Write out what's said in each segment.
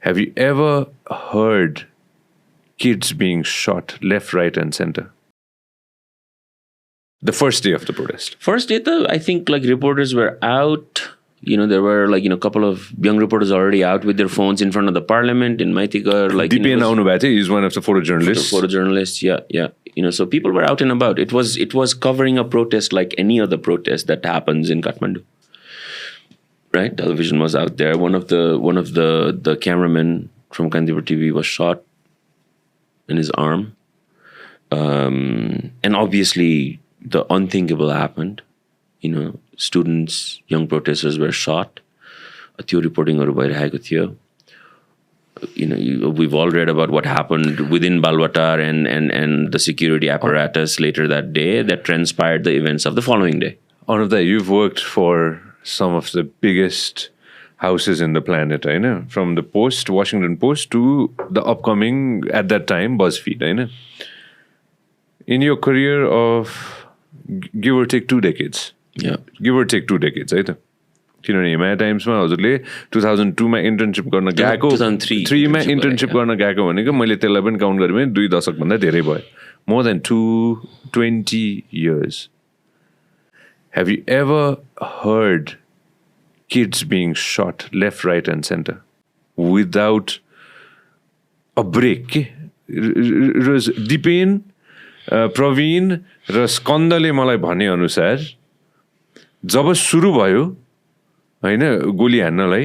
Have you ever heard kids being shot left, right, and center? The first day of the protest. First day, though, I think like reporters were out. There were like a couple of young reporters already out with their phones in front of the parliament in Maitikar. Like Dipen Aunubate is one of the photojournalists. Photojournalists, yeah. So people were out and about. It was covering a protest like any other protest that happens in Kathmandu. Right, television was out there. One of the cameramen from Kandipur TV was shot in his arm, and obviously the unthinkable happened. Students, young protesters were shot. त्यो reportingहरु भइरहेको थियो. We've all read about what happened within Balwatar and the security apparatus later that day that transpired the events of the following day. Anup, you've worked for some of the biggest houses in the planet, I know. From the Post, Washington Post, to the upcoming, at that time, BuzzFeed, I know. In your career of give or take 2 decades, give or take 2 decades, right? किनभने हिमालय टाइम्समा हजुरले 2002 मा internship गर्न गएको 2003 मा internship गर्न गएको भनेको मैले त्यसलाई पनि काउन्ट गरेँ भने 2 दशक भन्दा धेरै भयो. More than 20 years. Have you ever heard kids being shot left, right, and center without a break? Dipen, Praveen र स्कन्दले मलाई भने अनुसार जब सुरु भयो हैन गोली हान्नलाई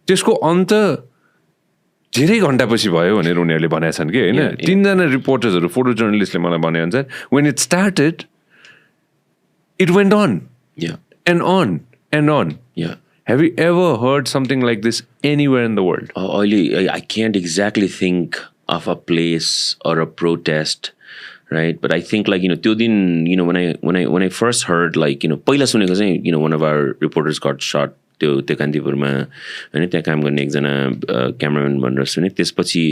त्यसको अन्त धेरै घण्टापछि भयो भनेर उनीहरूले भनेका छन् के हैन. 3 जना रिपोर्टर्सहरु फोटो जर्नलिस्टले मलाई भने अनुसार when it started it went on and on and on. Have you ever heard something like this anywhere in the world? I can't exactly think of a place or a protest, right? But I think like त्यो दिन when I first heard like पहिला सुनेको चाहिँ one of our reporters got shot त्यो कान्तिपुरमा हैन. त्यहाँ काम गर्ने एकजना क्यामेराम्यान भनेर सुने. त्यसपछि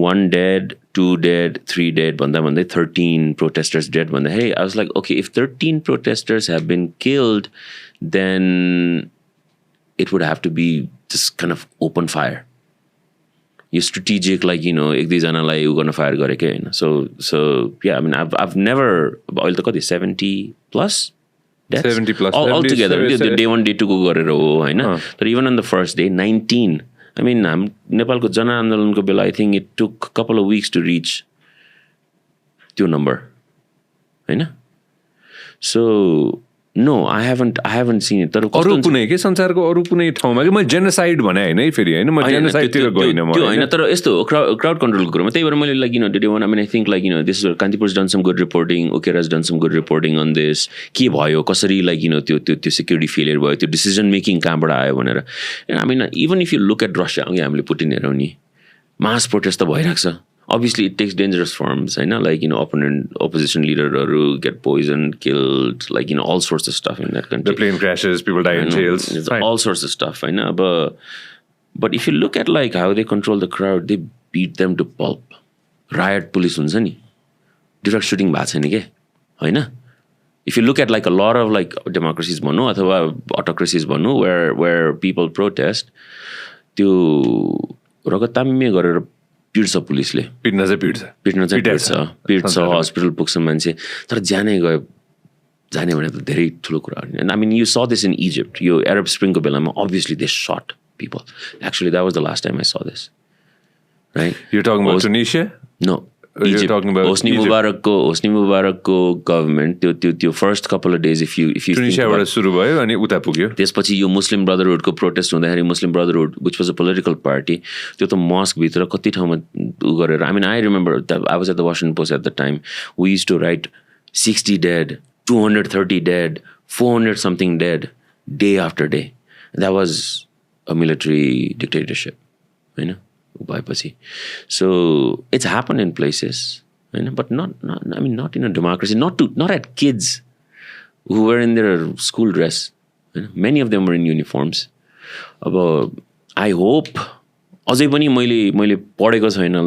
1 dead, 2 dead, 3 dead भन्दा भन्दै 13 protesters dead भन्दा hey, I was like, okay, if 13 protesters have been killed, then it would have to be just kind of open fire. You strategic like एक दुई जनालाई उ गर्न फायर गरेकै हैन. So yeah, I mean I've never अहिले त कति 70 plus deaths? 70 plus all together. Day 1 day 2 को गरेर हो हैन. But even on the first day 19. I mean नेपालको जनआन्दोलनको बेला I think it took a couple of weeks to reach त्यो number हैन. So no, I haven't seen it. तर अरु कुनै के संसारको अरु कुनै ठाउँमा के म जेनोसाइड भने हैन है फेरि हैन म जेनोसाइड तिर गइन म हैन. तर यस्तो क्राउड कन्ट्रोलको कुरामा त्यही भएर मैले like did you want I mean I think like this is where Kantipur's done some good reporting, Okera's done some good reporting on this. के भयो कसरी like त्यो security failure भयो त्यो decision making कहाँबाट आयो भनेर. I mean even if you look at Russia हामीले पुटिन हेरौँ नि mass protest त भइराख्छ. Obviously it takes dangerous forms, like opposition leader get poisoned, killed, like all sorts of stuff in that country. The plane crashes, people die in jails. All sorts of stuff, but if you look at like how they control the crowd, they beat them to pulp. Riot police huncha ni. Direct shooting bhacha ni ke, हैन? If you look at like a lot of like democracies bhannu अथवा autocracies bhannu where people protest, त्यो रगताम्य गरेर पिट्छ पुलिसले. पिट्न चाहिँ पिट्छ hospital पुग्छ मान्छे. तर जाने भने त धेरै ठुलो कुरा हो. And I mean you saw this in Egypt. यो Arab Spring को बेलामा obviously they shot people. Actually that was the last time I saw this. Right? You're talking about Tunisia? No. You're talking about Hosni Mubarak को government त्यो first couple of days if you Tunisia बाट सुरु भयो अनि उता पुग्यो. त्यसपछि यो Muslim Brotherhood को protest हुँदाखेरि Muslim Brotherhood which was a political party त्यो त mosque भित्र कति ठाउँमा उ गरेर. I mean I remember I was at the Washington Post at the time. We used to write 60 dead, 230 dead, 400 something dead day after day. That was a military dictatorship, So it's happened in places, but not I mean not in a democracy. Not at kids who were in their school dress. Many of them were in uniforms. I hope अझै पनि मैले पढेको छैन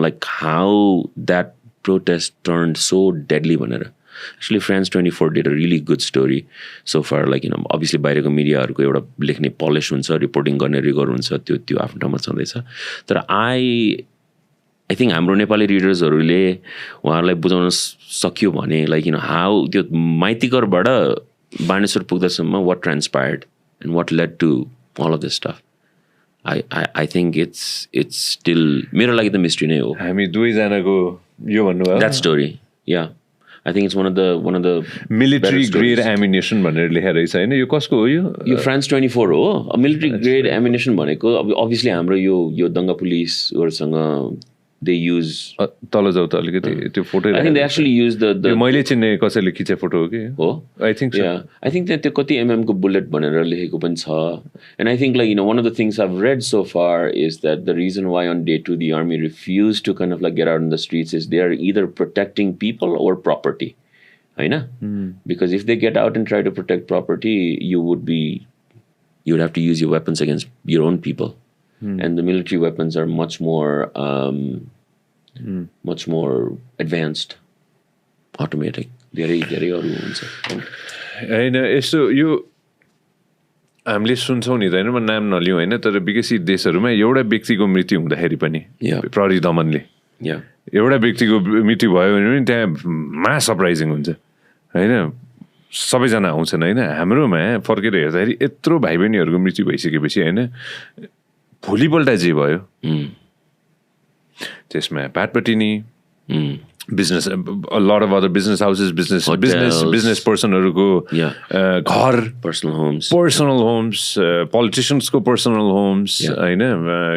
like how that protest turned so deadly भनेर. Actually, France 24 did a really good story so far. Like, you know, obviously बाहिरको मिडियाहरूको एउटा लेख्ने polish हुन्छ, रिपोर्टिङ गर्ने रिगोर हुन्छ, त्यो आफ्नो ठाउँमा छँदैछ. तर I think हाम्रो नेपाली रिडर्सहरूले उहाँहरूलाई बुझाउन सक्यो भने लाइक यु नो हाउ त्यो माइतीघरबाट Baneshwar पुग्दासम्म what transpired and what led to all of this stuff. I think it's still मेरो लागि त mystery नै हो. हामी दुईजनाको यो भन्नुभयो That story, yeah. I think it's one of the military grade ammunition भनेर लेखेर रहेछ हैन. यो कसको हो यो France 24 हो. Military grade ammunition भनेको obviously हाम्रो यो दंगा पुलिसहरुसँग they use तल जाउ त अलिकति त्यो photo I think they actually use the मैले चिन्ने कसैले खिचे फोटो हो कि हो. I think so. Yeah, I think that त्यो कति mm को बुलेट भनेर लेखेको पनि छ. And I think like you know one of the things I've read so far is that the reason why on day 2 the army refused to kind of like get out in the streets is they are either protecting people or property. Right? Because if they get out and try to protect property, you would have to use your weapons against your own people. And the military weapons are much more advanced, automatic. Very अरु हुन्छ. हैन यस्तो यो हामीले सुन्छौँ नि त हैन, म नाम नलिउँ हैन, तर विकसित देशहरूमा एउटा व्यक्तिको मृत्यु हुँदाखेरि पनि प्रहरी दमनले एउटा व्यक्तिको मृत्यु भयो भने पनि त्यहाँ मास सरप्राइजिङ हुन्छ हैन, सबैजना आउँछन् हैन. हाम्रोमा फर्केर हेर्दाखेरि यत्रो भाइ बहिनीहरूको मृत्यु भइसकेपछि हैन भोलिपल्ट जे भयो त्यसमा पाटपटिनी business, a lot of other business houses, business personहरूको घर, personal homes, politicians को personal homes, हैन,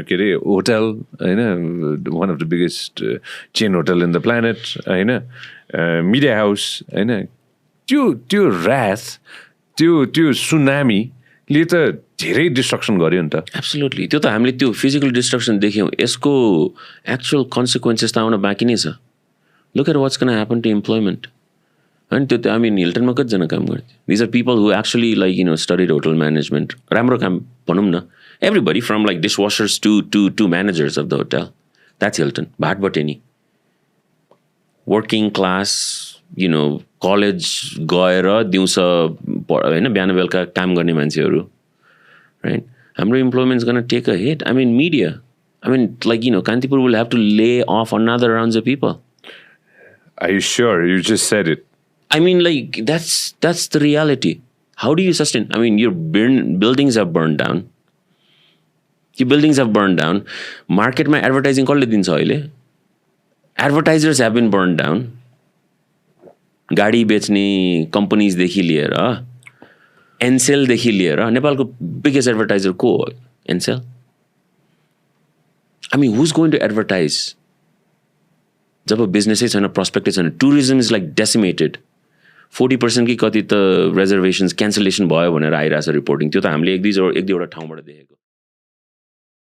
के अरे hotel, हैन, one of the biggest chain hotel in the planet, हैन, media house, हैन, त्यो wrath, त्यो tsunami ले त धेरै डिस्ट्रक्सन गर्यो नि त. एब्सोल्युटली. त्यो त हामीले त्यो फिजिकल डिस्ट्रक्सन देख्यौँ, यसको एक्चुअल कन्सिक्वेन्सेस त आउन बाँकी नै छ. Look at what's going to happen to employment. And I mean, Hilton कतिजना काम गर्थे. These are people who actually like, you know, studied hotel management. राम्रो काम भनौँ न. Everybody from like dishwashers to managers of the hotel. That's Hilton. Bhatbhateni. Working class, you know, college गएर दिउँसो हैन बिहान बेलुका काम गर्ने मान्छेहरू. Right? हाम्रो employment is going to take a hit. I mean, media. I mean, like, you know, Kantipur will have to lay off another rounds of people. Are you sure? You just said it. I mean, like, that's the reality. How do you sustain? I mean, your buildings have burned down. Your buildings have burned down. Market my advertising called it. Advertisers have been burned down. Gadi bechne companies dekhi liera. Encel dekhi liera. Nepal ko biggest advertiser ko Encel. I mean, who's going to advertise? जब बिजनेसै छैन, प्रोस्पेक्टै छैन, tourism is like decimated. 40% कि कति त रिजर्भेसन्स cancellation भयो भनेर आइरहेछ reporting. त्यो त हामीले एक दुईवटा ठाउँबाट देखेको.